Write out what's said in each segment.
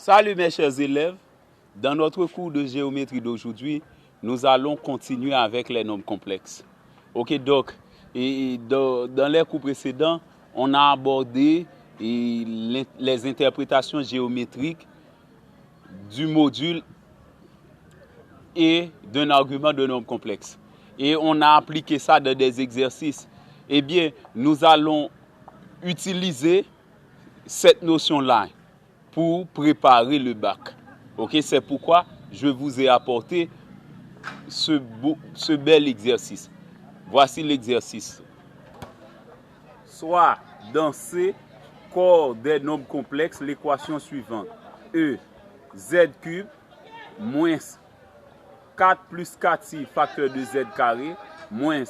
Salut mes chers élèves, dans notre cours de géométrie d'aujourd'hui, nous allons continuer avec les nombres complexes. Ok, donc, dans les cours précédents, on a abordé les interprétations géométriques du module et d'un argument de nombre complexe. Et on a appliqué ça dans des exercices. Eh bien, nous allons utiliser cette notion-là pour préparer le bac. Ok, c'est pourquoi je vous ai apporté ce bel exercice. Voici l'exercice. Soit dans C, corps des nombres complexes, l'équation suivante. E, z cube, moins 4 plus 4i facteur de z carré, moins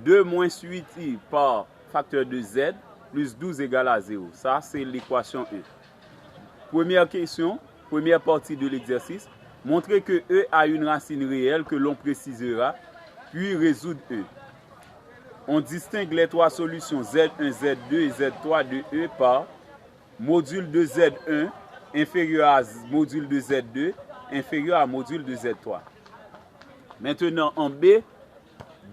2 moins 8i par facteur de z, plus 12 égale à 0. Ça, c'est l'équation E. Première question, première partie de l'exercice. Montrer que E a une racine réelle que l'on précisera, puis résoudre E. On distingue les trois solutions Z1, Z2 et Z3 de E par module de Z1 inférieur à module de Z2 inférieur à module de Z3. Maintenant, en B,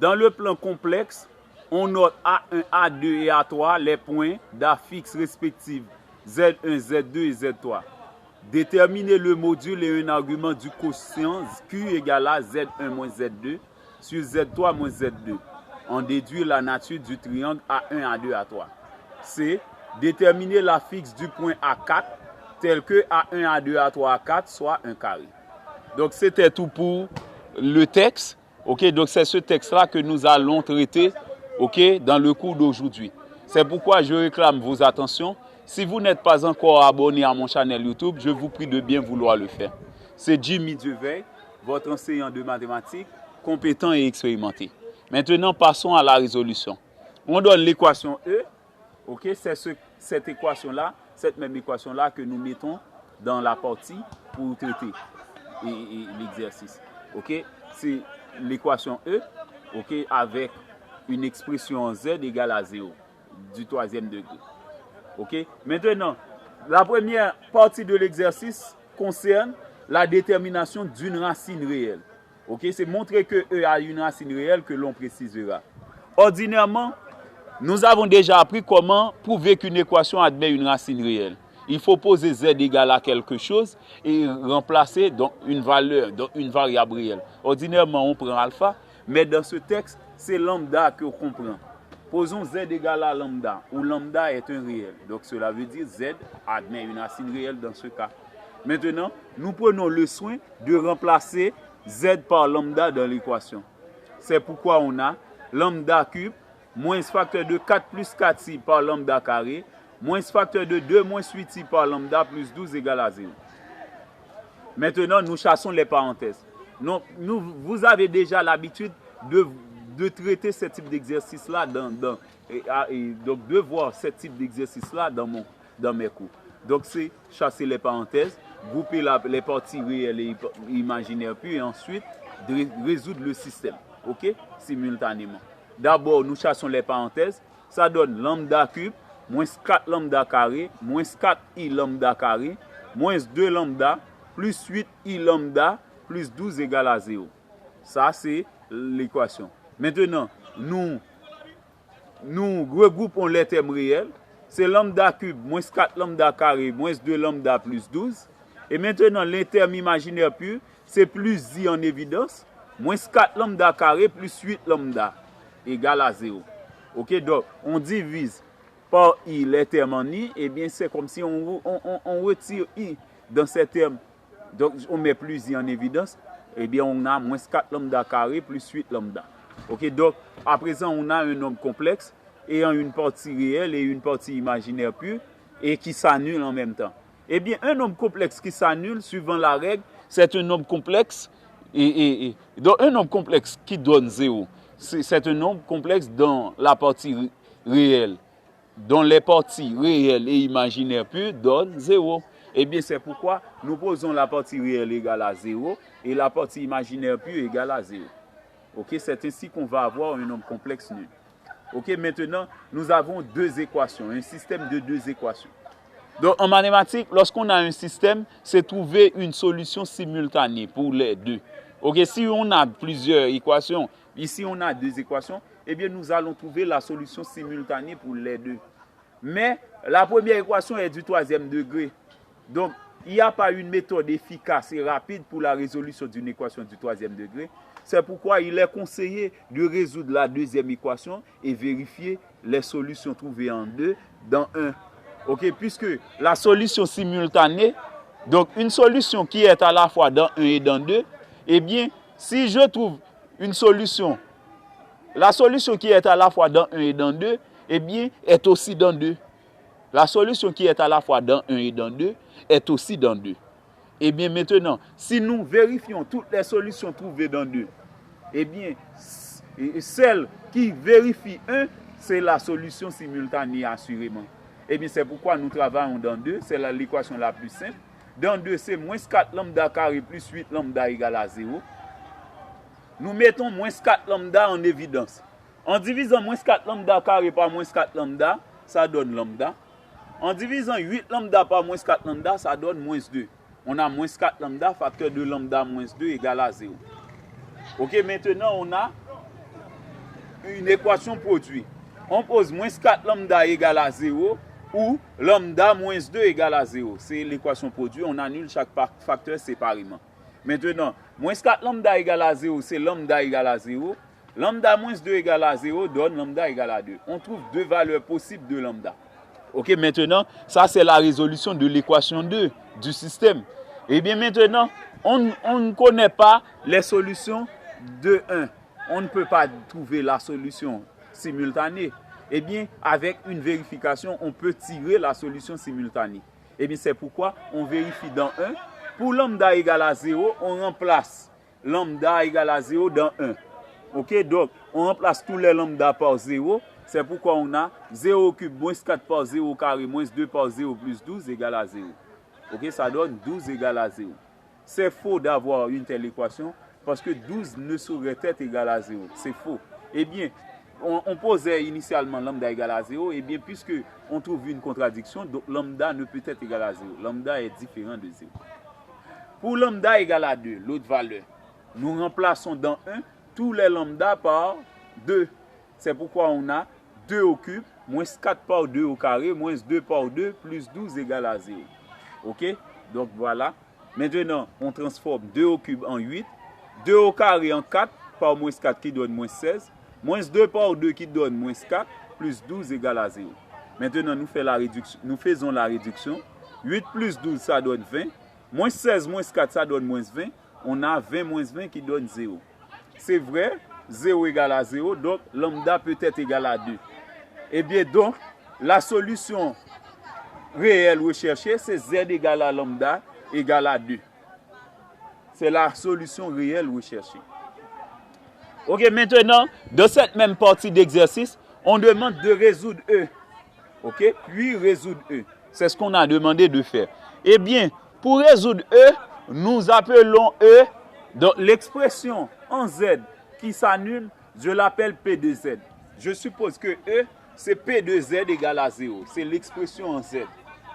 dans le plan complexe, on note A1, A2 et A3 les points d'A fixe respectifs Z1, Z2 et Z3. Déterminer le module et un argument du quotient Q égale à Z1 moins Z2 sur Z3 moins Z2. On déduit la nature du triangle A1, A2, A3. C. Déterminer la fixe du point A4 tel que A1, A2, A3, A4 soit un carré. Donc c'était tout pour le texte. Ok, donc c'est ce texte-là que nous allons traiter, ok, dans le cours d'aujourd'hui. C'est pourquoi je réclame vos attentions. Si vous n'êtes pas encore abonné à mon channel YouTube, je vous prie de bien vouloir le faire. C'est Jimmy Dieveil, votre enseignant de mathématiques, compétent et expérimenté. Maintenant, passons à la résolution. On donne l'équation E. Ok, c'est cette équation-là, cette même équation-là que nous mettons dans la partie pour traiter l'exercice. Ok, c'est l'équation E, ok, avec une expression Z égale à 0 du troisième degré. Ok, maintenant, la première partie de l'exercice concerne la détermination d'une racine réelle. Ok, c'est montrer que E a une racine réelle que l'on précisera. Ordinairement, nous avons déjà appris comment prouver qu'une équation admet une racine réelle. Il faut poser Z égale à quelque chose et remplacer donc une valeur, donc une variable réelle. Ordinairement, on prend alpha, mais dans ce texte, c'est lambda que l'on prend. Posons Z égale à lambda, où lambda est un réel. Donc cela veut dire Z admet une racine réelle dans ce cas. Maintenant, nous prenons le soin de remplacer Z par lambda dans l'équation. C'est pourquoi on a lambda cube moins facteur de 4 plus 4i par lambda carré, moins facteur de 2 moins 8i par lambda plus 12 égale à 0. Maintenant, nous chassons les parenthèses. Donc, vous avez déjà l'habitude de traiter ce type d'exercice-là, donc de voir ce type d'exercice-là dans mes cours. Donc, c'est chasser les parenthèses, grouper les parties réelles et imaginaires, puis ensuite résoudre le système, ok, simultanément. D'abord, nous chassons les parenthèses, ça donne lambda cube, moins 4 lambda carré, moins 4i lambda carré, moins 2 lambda, plus 8i lambda, plus 12 égale à 0. Ça, c'est l'équation. Maintenant, nous regroupons les termes réels. C'est lambda cube, moins 4 lambda carré, moins 2 lambda, plus 12. Et maintenant, les termes imaginaires purs, c'est plus i en évidence, moins 4 lambda carré, plus 8 lambda, égale à 0. Ok, donc, on divise par i les termes en i, et bien c'est comme si on retire i dans ces termes. Donc, on met plus i en évidence, et bien on a moins 4 lambda carré, plus 8 lambda. Ok, donc, à présent, on a un nombre complexe, ayant une partie réelle et une partie imaginaire pure, et qui s'annule en même temps. Eh bien, un nombre complexe qui s'annule, suivant la règle, c'est un nombre complexe, donc un nombre complexe qui donne 0. C'est un nombre complexe dans la partie réelle, dont les parties réelles et imaginaires pures donnent 0. Eh bien, c'est pourquoi nous posons la partie réelle égale à 0 et la partie imaginaire pure égale à 0. Ok, c'est ainsi qu'on va avoir un nombre complexe nul. Ok, maintenant, nous avons deux équations, un système de deux équations. Donc en mathématiques, lorsqu'on a un système, c'est trouver une solution simultanée pour les deux. Ok, si on a plusieurs équations, ici on a deux équations, eh bien nous allons trouver la solution simultanée pour les deux. Mais la première équation est du troisième degré. Donc, il n'y a pas une méthode efficace et rapide pour la résolution d'une équation du troisième degré. C'est pourquoi il est conseillé de résoudre la deuxième équation et vérifier les solutions trouvées en 2 dans 1. Ok, puisque la solution simultanée, donc une solution qui est à la fois dans 1 et dans 2, eh bien, si je trouve une solution, la solution qui est à la fois dans 1 et dans 2, eh bien, est aussi dans 2. La solution qui est à la fois dans 1 et dans 2 est aussi dans 2. Eh bien, maintenant, si nous vérifions toutes les solutions trouvées dans 2, eh bien, celle qui vérifie 1, c'est la solution simultanée assurément. Eh bien, c'est pourquoi nous travaillons dans 2, c'est l'équation la plus simple. Dans 2, c'est moins 4 lambda carré plus 8 lambda égale à 0. Nous mettons moins 4 lambda en évidence. En divisant moins 4 lambda carré par moins 4 lambda, ça donne lambda. En divisant 8 lambda par moins 4 lambda, ça donne moins 2. On a moins 4 lambda, facteur de lambda moins 2 égale à 0. Ok, maintenant on a une équation produit. On pose moins 4 lambda égale à 0 ou lambda moins 2 égale à 0. C'est l'équation produit, on annule chaque facteur séparément. Maintenant, moins 4 lambda égale à 0, c'est lambda égale à 0. Lambda moins 2 égale à 0 donne lambda égale à 2. On trouve deux valeurs possibles de lambda. Ok, maintenant, ça c'est la résolution de l'équation 2 du système. Et bien maintenant, on ne connaît pas les solutions de 1. On ne peut pas trouver la solution simultanée. Eh bien, avec une vérification, on peut tirer la solution simultanée. Eh bien, c'est pourquoi on vérifie dans 1. Pour lambda égale à 0, on remplace lambda égale à 0 dans 1. Ok, donc, on remplace tous les lambda par 0. C'est pourquoi on a 0 cube moins 4 par 0 carré moins 2 par 0 plus 12 égale à 0. Ok, ça donne 12 égale à 0. C'est faux d'avoir une telle équation parce que 12 ne saurait être égal à 0. C'est faux. Eh bien, on posait initialement lambda égale à 0. Eh bien, puisque on trouve une contradiction, donc lambda ne peut être égal à 0. Lambda est différent de 0. Pour lambda égale à 2, l'autre valeur, nous remplaçons dans 1 tous les lambda par 2. C'est pourquoi on a 2 au cube, moins 4 par 2 au carré, moins 2 par 2, plus 12 égale à 0. Ok? Donc voilà. Maintenant, on transforme 2 au cube en 8, 2 au carré en 4 par moins 4 qui donne moins 16, moins 2 par 2 qui donne moins 4, plus 12 égale à 0. Maintenant, nous faisons la réduction. 8 plus 12, ça donne 20. Moins 16 moins 4, ça donne moins 20. On a 20 moins 20 qui donne 0. C'est vrai, 0 égale à 0, donc lambda peut être égal à 2. Et bien donc, la solution réelle recherchée, c'est z égale à lambda égale à 2. C'est la solution réelle recherchée. Ok, maintenant, dans cette même partie d'exercice, on demande de résoudre E. Ok, puis résoudre E. C'est ce qu'on a demandé de faire. Eh bien, pour résoudre E, nous appelons E, donc l'expression en Z qui s'annule, je l'appelle P de Z. Je suppose que E, c'est P de Z égale à 0. C'est l'expression en Z,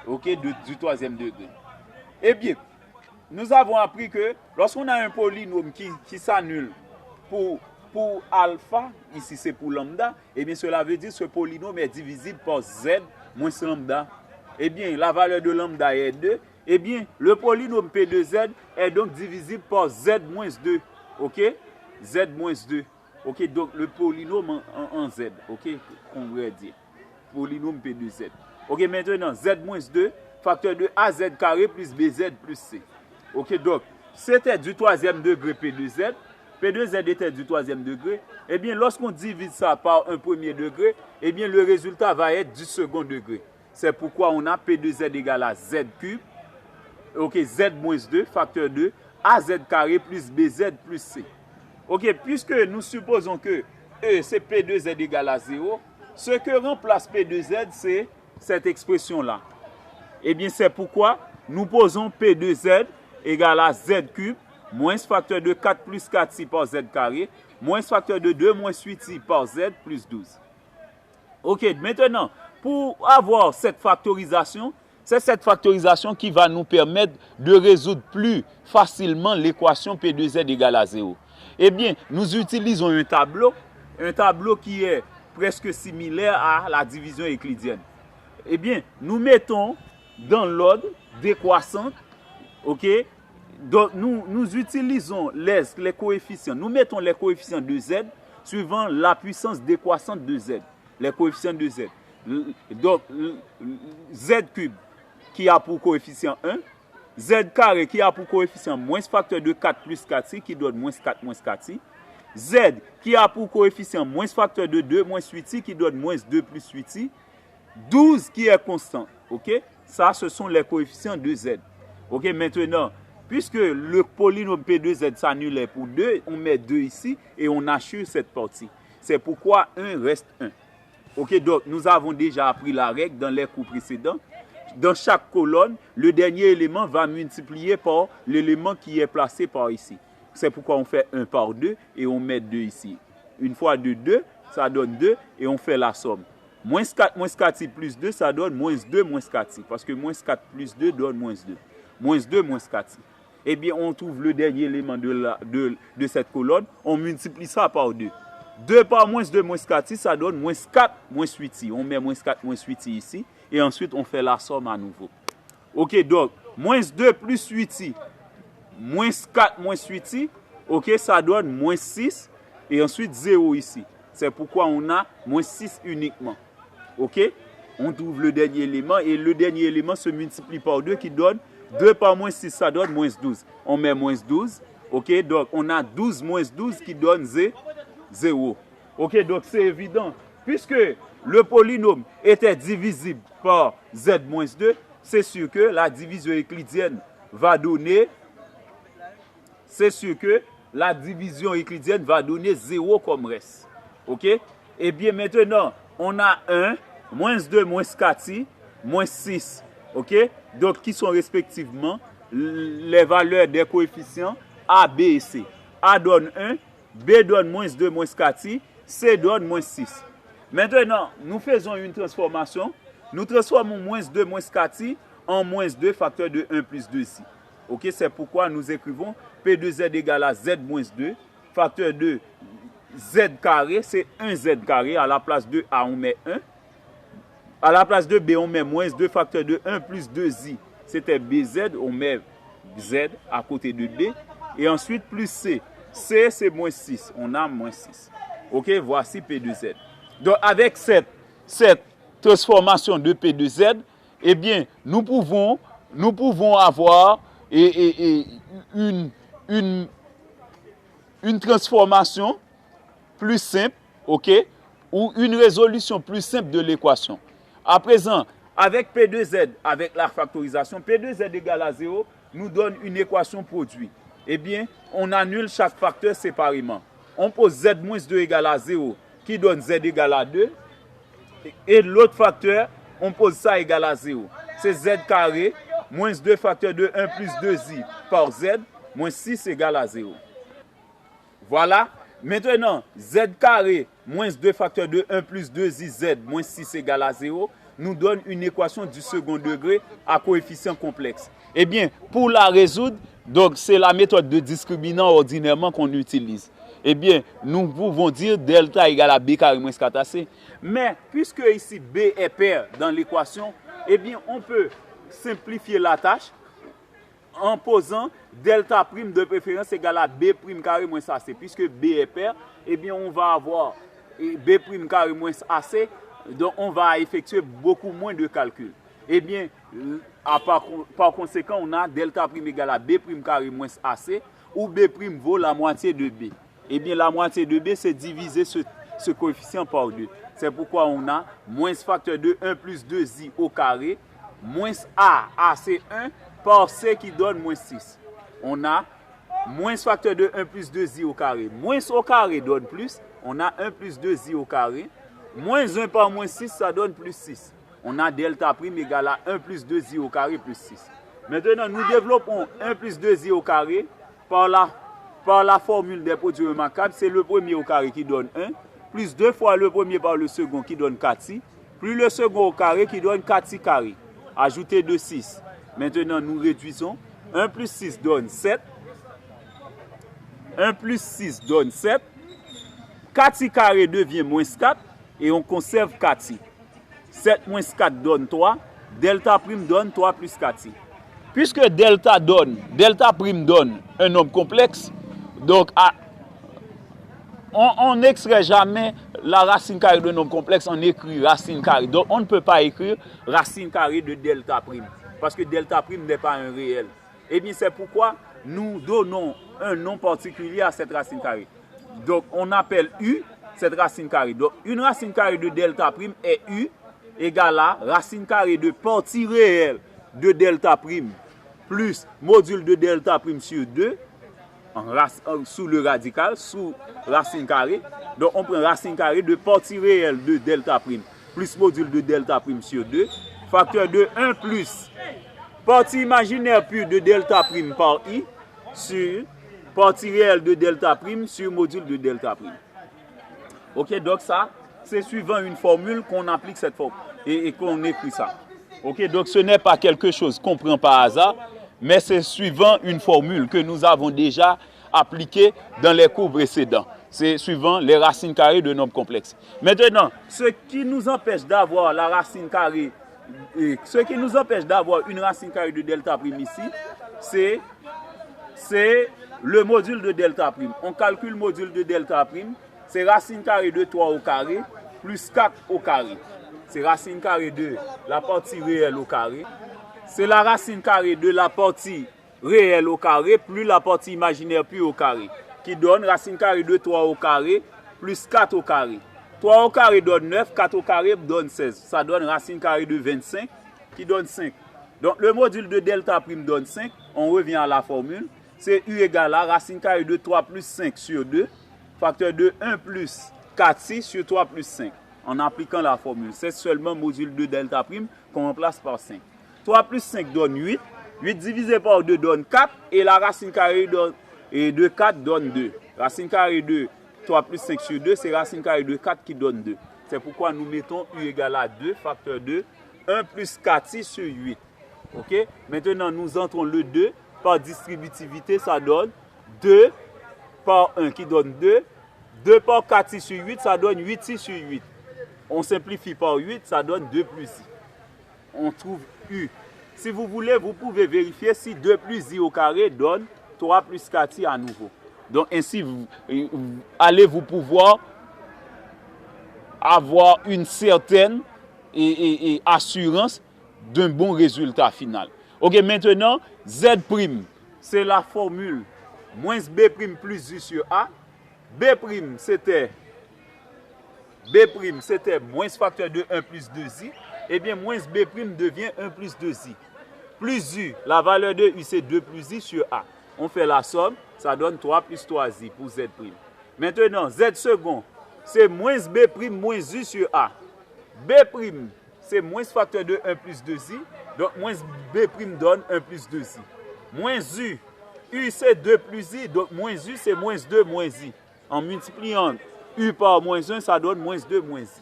ok, du troisième degré. Eh bien, nous avons appris que lorsqu'on a un polynôme qui s'annule pour alpha, ici c'est pour lambda, eh bien cela veut dire que ce polynôme est divisible par Z moins lambda. Eh bien, la valeur de lambda est 2. Eh bien, le polynôme P de Z est donc divisible par Z moins 2. Ok? Z moins 2. Ok? Donc, le polynôme en Z. Ok? On pourrait dire. Polynôme P de Z. Ok? Maintenant, Z moins 2, facteur de AZ carré plus BZ plus C. Ok? Donc, c'était du troisième degré P de Z. P de Z était du troisième degré. Eh bien, lorsqu'on divise ça par un premier degré, eh bien, le résultat va être du second degré. C'est pourquoi on a P de Z égale à Z cube. Ok, Z moins 2, facteur 2, AZ carré plus BZ plus C. Ok, puisque nous supposons que E, c'est P de Z égale à 0, ce que remplace P de Z, c'est cette expression-là. Eh bien, c'est pourquoi nous posons P de Z égale à Z cube, moins facteur de 4 plus 4i par Z carré, moins facteur de 2 moins 8i par Z plus 12. Ok, maintenant, pour avoir cette factorisation, C'est cette factorisation qui va nous permettre de résoudre plus facilement l'équation P2Z égale à 0. Eh bien, nous utilisons un tableau qui est presque similaire à la division euclidienne. Eh bien, nous mettons dans l'ordre décroissante, ok? Donc, nous utilisons les coefficients. Nous mettons les coefficients de Z suivant la puissance décroissante de Z. Les coefficients de Z. Donc, Z cube qui a pour coefficient 1, Z carré qui a pour coefficient moins facteur de 4 plus 4i qui donne moins 4 moins 4i, Z qui a pour coefficient moins facteur de 2 moins 8i qui donne moins 2 plus 8i, 12 qui est constant. Ok? Ça, ce sont les coefficients de Z. Ok? Maintenant, puisque le polynôme P2Z s'annule pour 2, on met 2 ici et on assure cette partie. C'est pourquoi 1 reste 1. Ok? Donc, nous avons déjà appris la règle dans les cours précédents. Dans chaque colonne, le dernier élément va multiplier par l'élément qui est placé par ici. C'est pourquoi on fait 1 par 2 et on met 2 ici. Une fois 2, ça donne 2 et on fait la somme. Moins 4 moins 4i plus 2, ça donne moins 2 moins 4i. Parce que moins 4 plus 2 donne moins 2. Moins 2 moins 4i. Eh bien, on trouve le dernier élément de cette colonne. On multiplie ça par 2. 2 par moins 2 moins 4i, ça donne moins 4 moins 8i. On met moins 4 moins 8i ici. Et ensuite, on fait la somme à nouveau. Ok, donc, moins 2 plus 8i, moins 4 moins 8i, ok, ça donne moins 6. Et ensuite, 0 ici. C'est pourquoi on a moins 6 uniquement. Ok, on trouve le dernier élément. Et le dernier élément se multiplie par 2 qui donne 2 par moins 6, ça donne moins 12. On met moins 12. Ok, donc, on a 12 moins 12 qui donne 0. Ok, donc, c'est évident. Puisque le polynôme était divisible par Z-2, c'est sûr que la division euclidienne va donner, 0 comme reste. Ok? Et bien maintenant, on a 1, moins 2, moins 4i, moins 6. Ok? Donc, qui sont respectivement les valeurs des coefficients A, B et C. A donne 1, B donne moins 2, moins 4i, C donne moins 6. Maintenant, nous faisons une transformation. Nous transformons moins 2 moins 4i en moins 2 facteur de 1 plus 2i. Ok, c'est pourquoi nous écrivons P2Z égale à Z moins 2. Facteur de Z carré, c'est 1Z carré. À la place de A, on met 1. À la place de B, on met moins 2 facteur de 1 plus 2i. C'était BZ, on met Z à côté de B. Et ensuite, plus C. C, c'est moins 6. On a moins 6. Ok, voici P2Z. Donc, avec cette transformation de P2Z, eh bien, nous pouvons avoir une transformation plus simple, ok, ou une résolution plus simple de l'équation. À présent, avec P2Z, avec la factorisation, P2Z égale à 0, nous donne une équation produit. Eh bien, on annule chaque facteur séparément. On pose Z-2 égale à 0, qui donne Z égale à 2. Et l'autre facteur, on pose ça égale à 0. C'est Z carré, moins 2 facteur de 1 plus 2i par Z, moins 6 égale à 0. Voilà. Maintenant, Z carré, moins 2 facteur de 1 plus 2i Z, moins 6 égale à 0, nous donne une équation du second degré à coefficient complexe. Eh bien, pour la résoudre, donc c'est la méthode de discriminant ordinairement qu'on utilise. Eh bien, nous pouvons dire delta égale à B carré moins 4AC. Mais, puisque ici B est pair dans l'équation, eh bien, on peut simplifier la tâche en posant delta prime de préférence égale à B prime carré moins AC. Puisque B est pair, eh bien, on va avoir B prime carré moins AC, donc on va effectuer beaucoup moins de calculs. Eh bien, par conséquent, on a delta prime égale à B prime carré moins AC, où B prime vaut la moitié de B. Eh bien, la moitié de B, c'est diviser ce coefficient par 2. C'est pourquoi on a moins facteur de 1 plus 2i au carré, moins A, c'est 1, par C qui donne moins 6. On a moins facteur de 1 plus 2i au carré. Moins au carré donne plus. On a 1 plus 2i au carré. Moins 1 par moins 6, ça donne plus 6. On a delta prime égale à 1 plus 2i au carré plus 6. Maintenant, nous développons 1 plus 2i au carré par la formule des produits remarquables. C'est le premier au carré qui donne 1, plus 2 fois le premier par le second qui donne 4i, plus le second au carré qui donne 4i carré. ajouter 2, 6. Maintenant, nous réduisons. 1 plus 6 donne 7. 1 plus 6 donne 7. 4i carré devient moins 4 et on conserve 4i. 7 moins 4 donne 3. Delta prime donne 3 plus 4i. Puisque delta prime donne un nombre complexe, donc on n'extrait jamais la racine carrée d'un nombre complexe, on écrit racine carrée. Donc on ne peut pas écrire racine carrée de delta prime, parce que delta prime n'est pas un réel. Et bien c'est pourquoi nous donnons un nom particulier à cette racine carrée. Donc on appelle U cette racine carrée. Donc une racine carrée de delta prime est U égale à racine carrée de partie réelle de delta prime plus module de delta prime sur 2 sous le radical, sous racine carrée. Donc on prend racine carrée de partie réelle de delta prime plus module de delta prime sur 2, facteur de 1 plus partie imaginaire pure de delta prime par I sur partie réelle de delta prime sur module de delta prime. Ok, donc ça, c'est suivant une formule qu'on applique cette formule et qu'on écrit ça. Ok, donc ce n'est pas quelque chose qu'on prend par hasard, mais c'est suivant une formule que nous avons déjà appliquée dans les cours précédents. C'est suivant les racines carrées de nombres complexes. Maintenant, ce qui nous empêche d'avoir la racine carrée, ce qui nous empêche d'avoir une racine carrée de delta prime ici, c'est le module de delta prime. On calcule le module de delta prime, c'est racine carrée de 3 au carré plus 4 au carré. C'est racine carrée de la partie réelle au carré. C'est la racine carrée de la partie réelle au carré plus la partie imaginaire puis au carré, qui donne racine carrée de 3 au carré plus 4 au carré. 3 au carré donne 9, 4 au carré donne 16. Ça donne racine carrée de 25 qui donne 5. Donc le module de delta prime donne 5. On revient à la formule. C'est U égale à racine carrée de 3 plus 5 sur 2, facteur de 1 plus 4i sur 3 plus 5. En appliquant la formule, c'est seulement module de delta prime qu'on remplace par 5. 3 plus 5 donne 8. 8 divisé par 2 donne 4. Et la racine carrée de 4 donne 2. Racine carrée de 3 plus 5 sur 2, c'est racine carrée de 4 qui donne 2. C'est pourquoi nous mettons U égale à 2, facteur de 1 plus 4i sur 8. Ok? Maintenant, nous entrons le 2 par distributivité, ça donne 2 par 1 qui donne 2. 2 par 4i sur 8, ça donne 8i sur 8. On simplifie par 8, ça donne 2 plus i. On trouve U. Si vous voulez, vous pouvez vérifier si 2 plus i au carré donne 3 plus 4i à nouveau. Donc ainsi, allez-vous pouvoir avoir une certaine assurance d'un bon résultat final. Ok, maintenant, Z', c'est la formule moins B' plus U sur A. B', c'était moins facteur de 1 plus 2i. Eh bien, moins B' devient 1 plus 2i. Plus U, la valeur de U, c'est 2 plus i sur A. On fait la somme, ça donne 3 plus 3i pour Z'. Maintenant, Z second, c'est moins B' moins U sur A. B', c'est moins facteur de 1 plus 2i. Donc, moins B' donne 1 plus 2i. Moins U, U c'est 2 plus i. Donc, moins U, c'est moins 2 moins i. En multipliant U par moins 1, ça donne moins 2 moins i.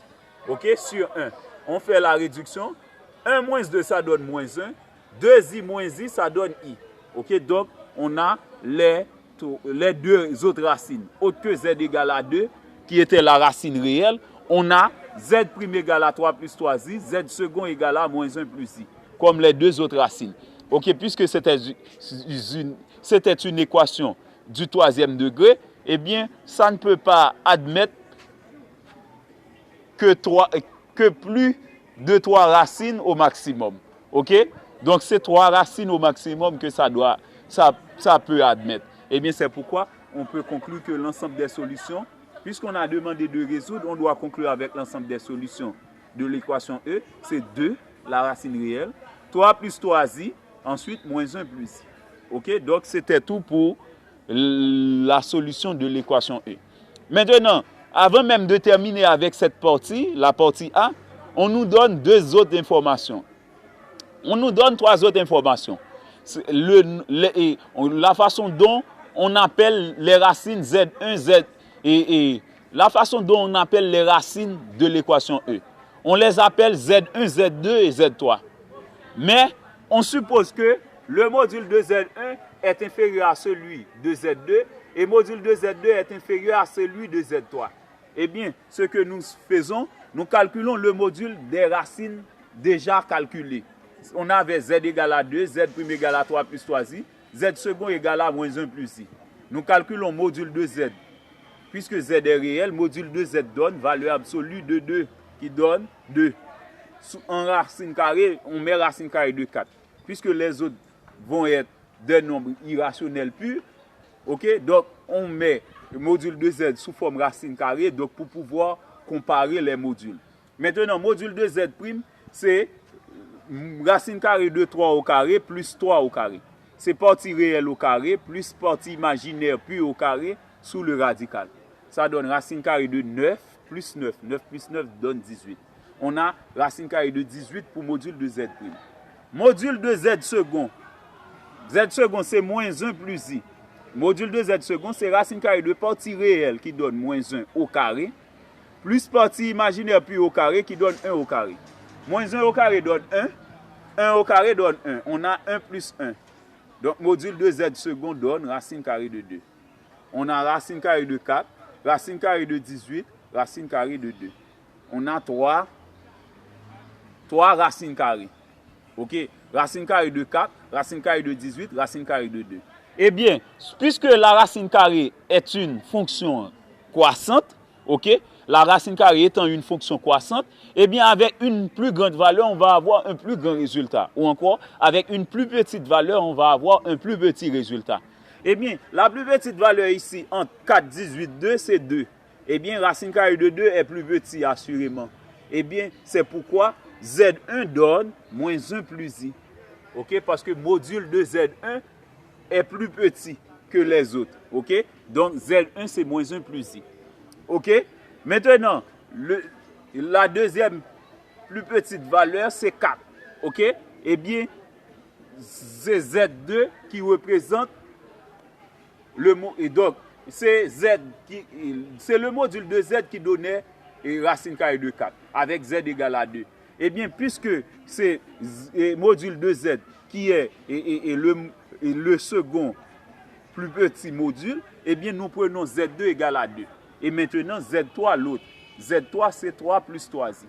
Ok, sur 1. On fait la réduction. 1 moins 2, ça donne moins 1. 2i moins i, ça donne i. Ok, donc, on a les deux autres racines. Autre que z égale à 2, qui était la racine réelle, on a z' égale à 3 plus 3i, z second égale à moins 1 plus i. Comme les deux autres racines. Ok, puisque c'était une équation du troisième degré, eh bien, ça ne peut pas admettre que plus de 3 racines au maximum. Ok? Donc, c'est 3 racines au maximum que ça peut admettre. Eh bien, c'est pourquoi on peut conclure que l'ensemble des solutions, puisqu'on a demandé de résoudre, on doit conclure avec l'ensemble des solutions de l'équation E. C'est 2, la racine réelle, 3 plus 3i, ensuite moins 1 plus i. Ok? Donc, c'était tout pour la solution de l'équation E. Maintenant, avant même de terminer avec cette partie, la partie A, on nous donne 2 autres informations. On nous donne 3 autres informations. La façon dont on appelle les racines Z1, Z et la façon dont on appelle les racines de l'équation E. On les appelle Z1, Z2 et Z3. Mais on suppose que le module de Z1 est inférieur à celui de Z2 et le module de Z2 est inférieur à celui de Z3. Eh bien, ce que nous faisons, nous calculons le module des racines déjà calculées. On avait Z égale à 2, Z prime égale à 3 plus 3i, Z second égale à moins 1 plus i. Nous calculons module de Z. Puisque Z est réel, module de Z donne valeur absolue de 2, qui donne 2. En racine carrée, on met racine carrée de 4. Puisque les autres vont être des nombres irrationnels purs, ok, donc on met le module de Z sous forme racine carrée donc pour pouvoir comparer les modules. Maintenant, module de Z', c'est racine carrée de 3 au carré plus 3 au carré. C'est partie réelle au carré plus partie imaginaire pure au carré sous le radical. Ça donne racine carrée de 9 plus 9. 9 plus 9 donne 18. On a racine carrée de 18 pour module de Z'. Module de Z second. Z second, c'est moins 1 plus i. Module de Z second, c'est racine carrée de partie réelle qui donne moins 1 au carré, plus partie imaginaire puis au carré qui donne 1 au carré. Moins 1 au carré donne 1, 1 au carré donne 1. On a 1 plus 1. Donc, module de Z second donne racine carrée de 2. On a racine carrée de 4, racine carrée de 18, racine carrée de 2. On a 3 racines carrées. Ok? Racine carrée de 4, racine carrée de 18, racine carrée de 2. Eh bien, puisque la racine carrée est une fonction croissante, ok, la racine carrée étant une fonction croissante, eh bien, avec une plus grande valeur, on va avoir un plus grand résultat. Ou encore, avec une plus petite valeur, on va avoir un plus petit résultat. Eh bien, la plus petite valeur ici, entre 4, 18, 2, c'est 2. Eh bien, racine carrée de 2 est plus petit, assurément. Eh bien, c'est pourquoi Z1 donne moins 1 plus i. Ok, parce que module de Z1 est plus petit que les autres. Ok? Donc, Z1, c'est moins 1 plus i. Ok? Maintenant, la deuxième plus petite valeur, c'est 4. Ok? Eh bien, c'est Z2 qui représente le mot. Et donc, c'est le module de Z qui donnait racine carrée de 4, avec Z égale à 2. Eh bien, puisque c'est le module de Z qui est le second plus petit module, eh bien, nous prenons Z2 égale à 2. Et maintenant, Z3, l'autre. Z3, c'est 3 plus 3i.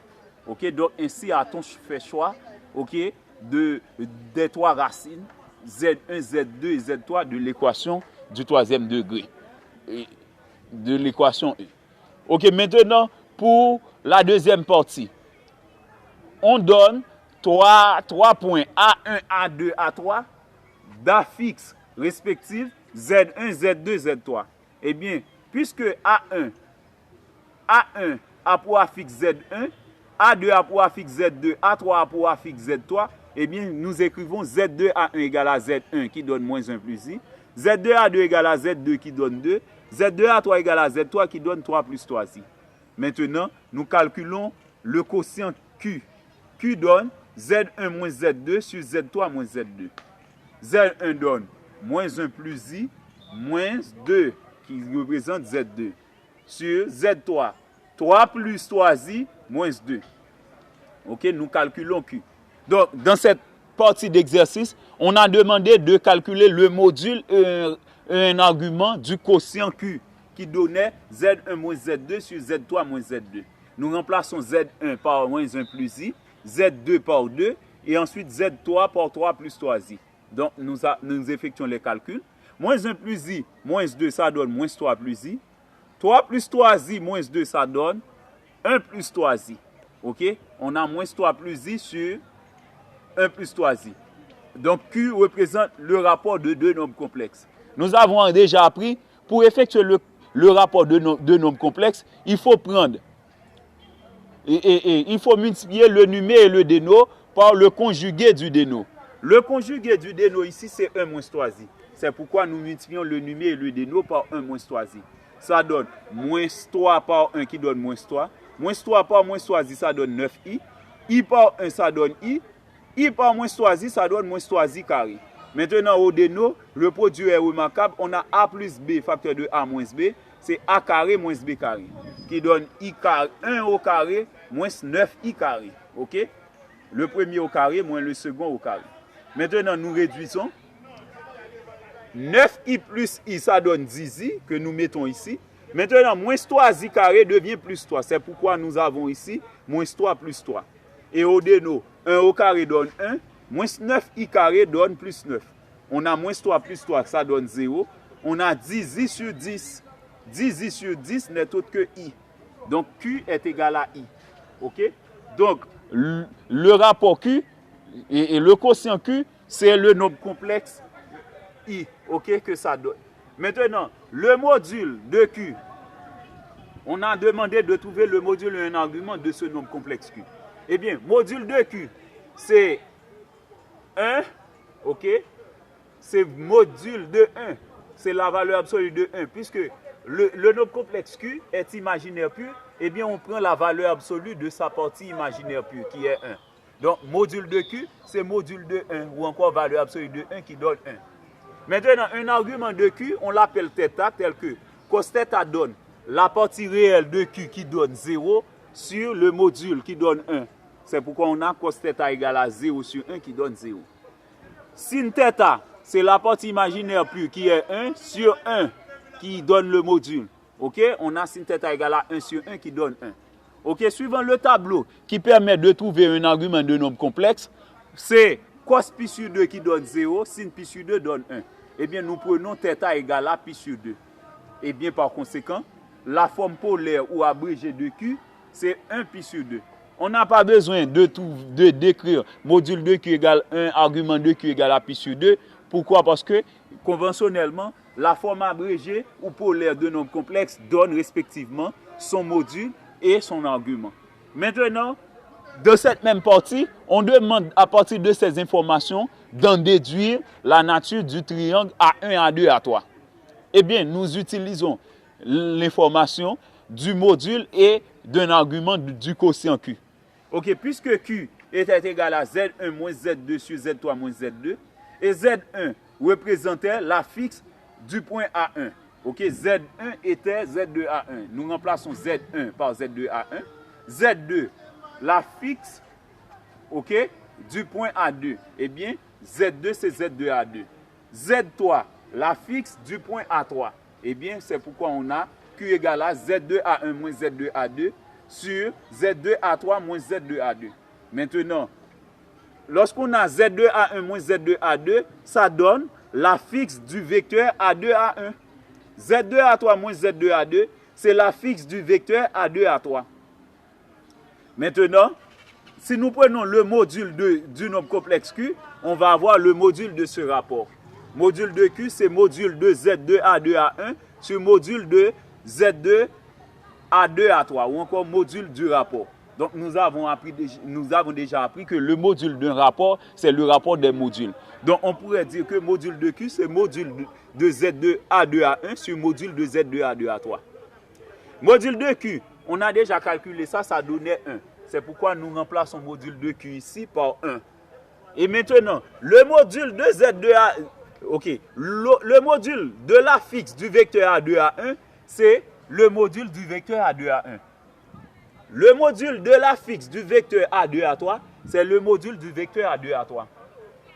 Ok, donc ainsi a-t-on fait choix, ok, des trois racines, Z1, Z2 et Z3 de l'équation du troisième degré. De l'équation E. Ok, maintenant, pour la deuxième partie, on donne 3 points A1, A2, A3 d'affixes respectives Z1, Z2, Z3. Eh bien, puisque A1 a pour affixe Z1, A2 a pour affixe Z2, A3 a pour affixe Z3, eh bien, nous écrivons Z2A1 égale à Z1 qui donne moins 1 plus i, Z2A2 égale à Z2 qui donne 2, Z2A3 égale à Z3 qui donne 3 plus 3i. Maintenant, nous calculons le quotient Q. Q donne Z1 moins Z2 sur Z3 moins Z2. Z1 donne moins 1 plus i, moins 2 qui représente Z2. Sur Z3, 3 plus 3i, moins 2. Ok, nous calculons Q. Donc, dans cette partie d'exercice, on a demandé de calculer le module, un argument du quotient Q, qui donnait Z1 moins Z2 sur Z3 moins Z2. Nous remplaçons Z1 par moins 1 plus i, Z2 par 2, et ensuite Z3 par 3 plus 3i. Donc, nous effectuons les calculs. Moins 1 plus i, moins 2, ça donne moins 3 plus i. 3 plus 3i, moins 2, ça donne 1 plus 3i. Ok? On a moins 3 plus i sur 1 plus 3i. Donc, Q représente le rapport de deux nombres complexes. Nous avons déjà appris, pour effectuer le rapport de deux nombres complexes, il faut prendre, il faut multiplier le numé et le déno par le conjugué du déno. Le conjugué du déno ici, c'est 1 moins 3i. C'est pourquoi nous multiplions le numé et le déno par 1 moins 3i. Ça donne moins 3 par 1 qui donne moins 3. Moins 3 par moins 3i, ça donne 9i. I par 1, ça donne i. I par moins 3i, ça donne moins 3i carré. Maintenant, au déno, le produit est remarquable. On a a plus b, facteur de a moins b. C'est a carré moins b carré. Qui donne i carré, 1 au carré moins 9i carré. Ok? le premier au carré moins le second au carré. Maintenant, nous réduisons. 9i plus i, ça donne 10i, que nous mettons ici. Maintenant, moins 3i carré devient plus 3. C'est pourquoi nous avons ici moins 3 plus 3. Et au déno, 1 au carré donne 1, moins 9i carré donne plus 9. On a moins 3 plus 3, ça donne 0. On a 10i sur 10. 10i sur 10 n'est autre que i. Donc, Q est égal à i. OK? Donc, le rapport Q et le quotient Q, c'est le nombre complexe I, ok, que ça donne. Maintenant, le module de Q, on a demandé de trouver le module et un argument de ce nombre complexe Q. Eh bien, module de Q, c'est 1, ok, c'est module de 1, c'est la valeur absolue de 1, puisque le nombre complexe Q est imaginaire pur, eh bien, on prend la valeur absolue de sa partie imaginaire pure, qui est 1. Donc, module de Q, c'est module de 1, ou encore valeur absolue de 1 qui donne 1. Maintenant, un argument de Q, on l'appelle θ, tel que cos θ donne la partie réelle de Q qui donne 0 sur le module qui donne 1. C'est pourquoi on a cos θ égale à 0 sur 1 qui donne 0. Sin θ, c'est la partie imaginaire pure qui est 1 sur 1 qui donne le module. Ok? On a sin θ égale à 1 sur 1 qui donne 1. Ok? Suivant le tableau qui permet de trouver un argument de nombre complexe, c'est cos pi sur 2 qui donne 0, sin pi sur 2 donne 1. Eh bien, nous prenons θ égale à pi sur 2. Eh bien, par conséquent, la forme polaire ou abrégée de Q, c'est 1 pi sur 2. On n'a pas besoin de décrire module de Q égale 1, argument de Q égale à pi sur 2. Pourquoi? Parce que, conventionnellement, la forme abrégée ou polaire de nombres complexes donne respectivement son module et son argument. Maintenant, de cette même partie, on demande à partir de ces informations d'en déduire la nature du triangle A1, A2, A3. Eh bien, nous utilisons l'information du module et d'un argument du quotient Q. Ok, puisque Q était égal à Z1 moins Z2 sur Z3 moins Z2, et Z1 représentait la fixe du point A1. Ok, Z1 était Z2 A1. Nous remplaçons Z1 par Z2 A1. Z2, la fixe, ok, du point A2. Eh bien, Z2, c'est Z2 A2. Z3, la fixe du point A3. Eh bien, c'est pourquoi on a Q égale à Z2 A1 moins Z2 A2 sur Z2 A3 moins Z2 A2. Maintenant, lorsqu'on a Z2 A1 moins Z2 A2, ça donne la fixe du vecteur A2 A1. Z2 A3 moins Z2 A2, c'est la fixe du vecteur A2 A3. Maintenant, si nous prenons le module du nombre complexe Q, on va avoir le module de ce rapport. Module de Q, c'est module de Z2 A2 A1 sur module de Z2 A2 A3, ou encore module du rapport. Donc, nous avons déjà appris que le module d'un rapport, c'est le rapport des modules. Donc, on pourrait dire que module de Q, c'est module de Z2 A2 A1 sur module de Z2 A2 A3. Module de Q, on a déjà calculé ça, ça donnait 1. C'est pourquoi nous remplaçons module de Q ici par 1. Et maintenant, le module de Z2A, ok, le module de la fixe du vecteur A2A1, c'est le module du vecteur A2A1. Le module de la fixe du vecteur A2A3, c'est le module du vecteur A2A3.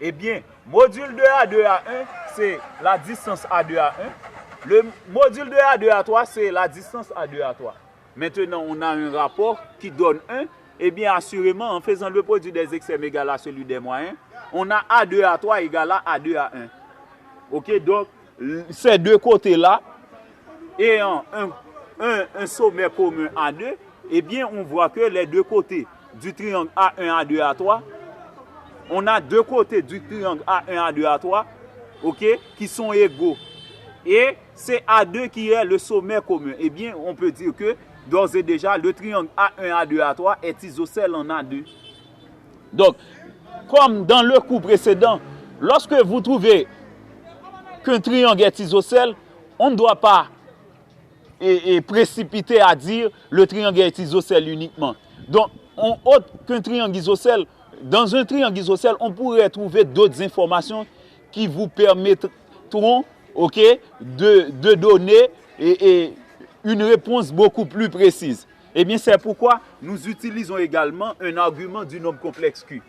Eh bien, module de A2A1, c'est la distance A2A1. Le module de A2A3, c'est la distance A2A3. Maintenant, on a un rapport qui donne 1. Eh bien, assurément, en faisant le produit des extrêmes égal à celui des moyens, on a A2A3 égal à A2A1. Ok, donc, ces deux côtés-là, ayant un sommet commun A2, eh bien, on voit que les deux côtés du triangle A1, A2, A3, on a deux côtés du triangle A1, A2, A3, ok, qui sont égaux. Et c'est A2 qui est le sommet commun. Eh bien, on peut dire que, d'ores et déjà, le triangle A1, A2, A3 est isocèle en A2. Donc, comme dans le coup précédent, lorsque vous trouvez qu'un triangle est isocèle, on ne doit pas précipiter à dire le triangle est isocèle uniquement. Donc, autre qu'un triangle isocèle, dans un triangle isocèle, on pourrait trouver d'autres informations qui vous permettront, de donner une réponse beaucoup plus précise. Eh bien, c'est pourquoi nous utilisons également un argument du nombre complexe Q.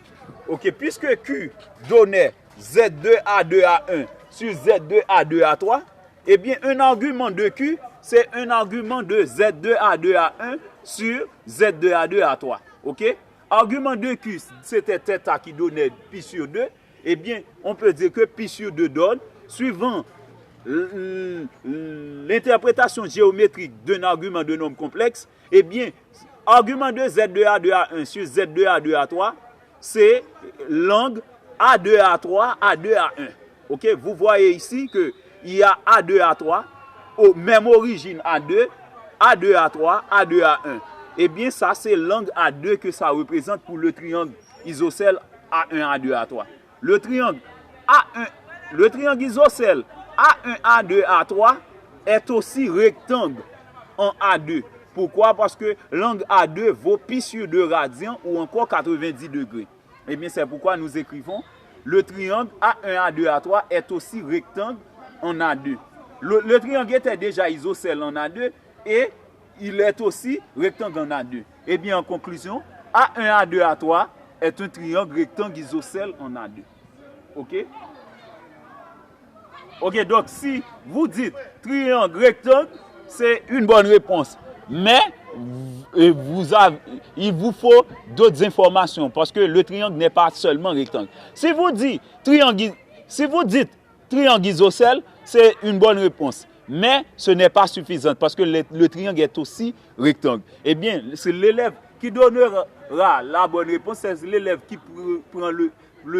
Ok, puisque Q donnait Z2A2A1 sur Z2A2A3, eh bien, un argument de Q, c'est un argument de Z2A2A1 sur Z2A2A3. Ok? Argument de Q, c'était θ qui donnait pi sur 2. Eh bien, on peut dire que pi sur 2 donne, suivant l'interprétation géométrique d'un argument de nombre complexe, eh bien, argument de Z2A2A1 sur Z2A2A3, c'est l'angle A2A3, A2A1. Ok? Vous voyez ici qu'il y a A2A3, même origine A2, A2A3, A2A1. Eh bien, ça, c'est l'angle A2 que ça représente pour le triangle isocèle A1, A2, A3. Le triangle isocèle A1, A2, A3 est aussi rectangle en A2. Pourquoi? Parce que l'angle A2 vaut pi sur 2 radians ou encore 90 degrés. Eh bien, c'est pourquoi nous écrivons le triangle A1, A2, A3 est aussi rectangle en A2. Le triangle était déjà isocèle en A2 et il est aussi rectangle en A2. Eh bien, en conclusion, A1, A2, A3 est un triangle rectangle isocèle en A2. Ok? Ok, donc si vous dites triangle rectangle, c'est une bonne réponse. Mais il vous faut d'autres informations parce que le triangle n'est pas seulement rectangle. Si vous dites triangle isocèle, c'est une bonne réponse. Mais ce n'est pas suffisant parce que le triangle est aussi rectangle. Eh bien, c'est l'élève qui donnera la bonne réponse, c'est l'élève qui prend le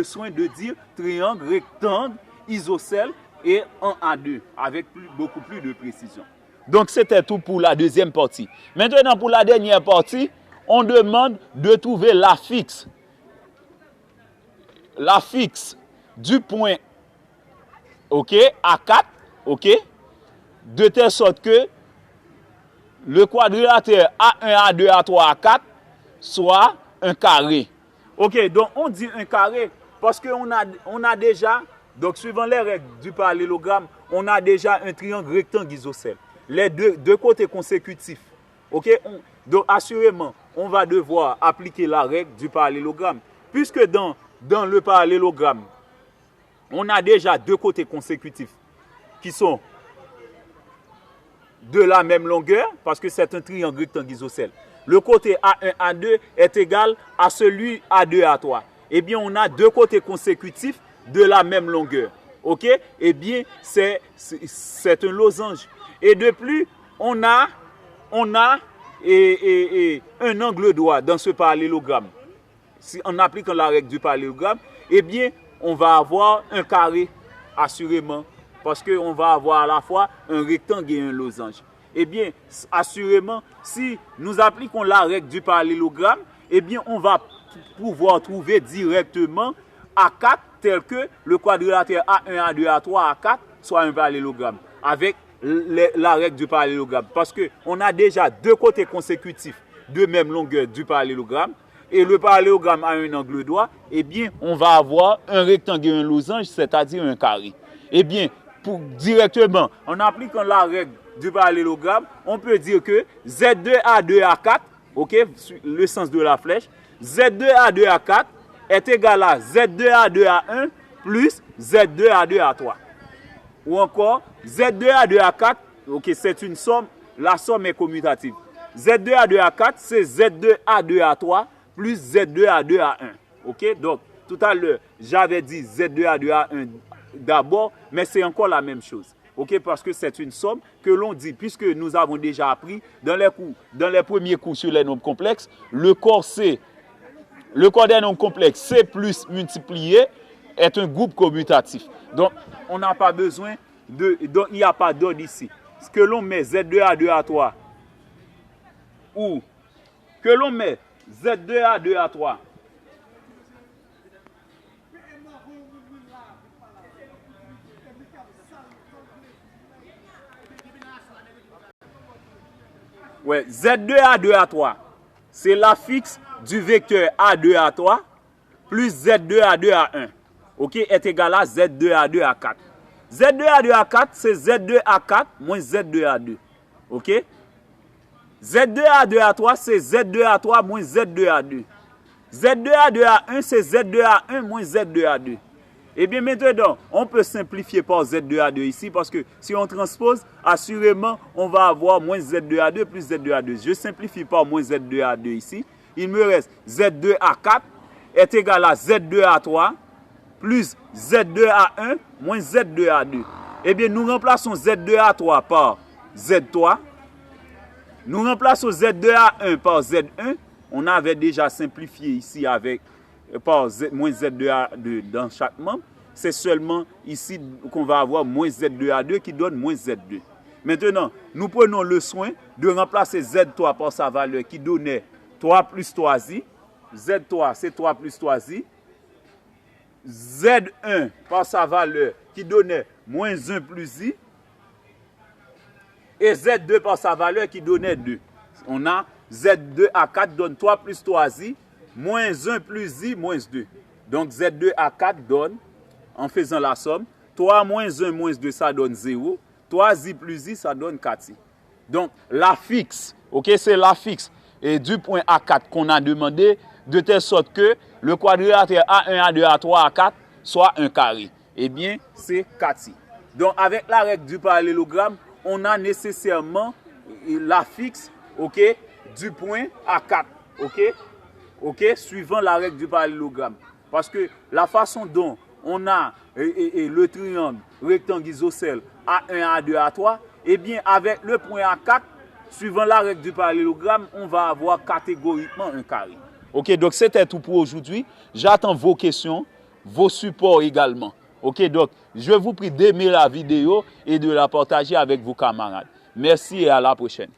soin de dire triangle rectangle isocèle et en A2 avec beaucoup plus de précision. Donc, c'était tout pour la deuxième partie. Maintenant, pour la dernière partie, on demande de trouver la fixe. La fixe du point, ok, A4, ok, de telle sorte que le quadrilatère A1, A2, A3, A4 soit un carré. Ok, donc on dit un carré parce qu'on a déjà, donc suivant les règles du parallélogramme, on a déjà un triangle rectangle isocèle. Les deux côtés consécutifs. Ok, donc assurément, on va devoir appliquer la règle du parallélogramme. Puisque dans le parallélogramme, on a déjà deux côtés consécutifs qui sont de la même longueur, parce que c'est un triangle rectangle isocèle. Le côté A1, A2 est égal à celui A2, A3. Eh bien, on a deux côtés consécutifs de la même longueur. Ok? Eh bien, c'est un losange. Et de plus, on a un angle droit dans ce parallélogramme. Si en appliquant la règle du parallélogramme, eh bien, on va avoir un carré, assurément. Parce qu'on va avoir à la fois un rectangle et un losange. Eh bien, assurément, si nous appliquons la règle du parallélogramme, eh bien, on va pouvoir trouver directement A4 tel que le quadrilatère A1, A2, A3, A4 soit un parallélogramme. Avec la règle du parallélogramme. Parce qu'on a déjà deux côtés consécutifs de même longueur du parallélogramme. Et le parallélogramme a un angle droit. Eh bien, on va avoir un rectangle et un losange, c'est-à-dire un carré. Eh bien, directement, en appliquant la règle du parallélogramme, on peut dire que Z2A2A4, ok, le sens de la flèche, Z2A2A4 est égal à Z2A2A1 plus Z2A2A3. Ou encore, Z2A2A4, ok, c'est une somme, la somme est commutative. Z2A2A4, c'est Z2A2A3 plus Z2A2A1. Ok, donc, tout à l'heure, j'avais dit Z2A2A1 d'abord, mais c'est encore la même chose. Ok, parce que c'est une somme que l'on dit, puisque nous avons déjà appris dans les premiers cours sur les nombres complexes, le corps des nombres complexes, C plus multiplié, est un groupe commutatif. Donc, on n'a pas besoin donc il n'y a pas d'ordre ici. Ce que l'on met Z2A2A3 ou que l'on met Z2A2A3 ouais, Z2A2A3 c'est la fixe du vecteur A2A3 plus Z2A2A1 ok, est égal à Z2A2A4. Z2A2A4 c'est Z2A4 moins Z2A2 ok. Z2A2A3, c'est Z2A3 moins Z2A2. Z2A2A1, c'est Z2A1 moins Z2A2. Et bien maintenant, on peut simplifier par Z2A2 ici parce que si on transpose, assurément, on va avoir moins Z2A2 plus Z2A2. Je simplifie par moins Z2A2 ici. Il me reste Z2A4 est égal à Z2A3 plus Z2A1 moins Z2A2. Eh bien, nous remplaçons Z2A3 par Z3. Nous remplaçons Z2A1 par Z1. On avait déjà simplifié ici avec par Z, moins Z2A2 dans chaque membre. C'est seulement ici qu'on va avoir moins Z2A2 qui donne moins Z2. Maintenant, nous prenons le soin de remplacer Z3 par sa valeur qui donnait 3 plus 3i. Z3, c'est 3 plus 3i. Z1 par sa valeur qui donnait moins 1 plus i. Et Z2 par sa valeur qui donnait 2. On a Z2A4 donne 3 plus 3i, moins 1 plus i, moins 2. Donc Z2A4 donne, en faisant la somme, 3 moins 1 moins 2, ça donne 0. 3i plus i, ça donne 4i. Donc la fixe, ok, c'est la fixe et du point A4 qu'on a demandé, de telle sorte que le quadrilatère A1, A2, A3, A4 soit un carré. Eh bien, c'est 4i. Donc avec la règle du parallélogramme, on a nécessairement la fixe, ok, du point A4, ok, suivant la règle du parallélogramme. Parce que la façon dont on a le triangle rectangle isocèle A1, A2, A3, eh bien, avec le point A4, suivant la règle du parallélogramme, on va avoir catégoriquement un carré. Ok, donc c'était tout pour aujourd'hui. J'attends vos questions, vos supports également. Ok, donc je vous prie d'aimer la vidéo et de la partager avec vos camarades. Merci et à la prochaine.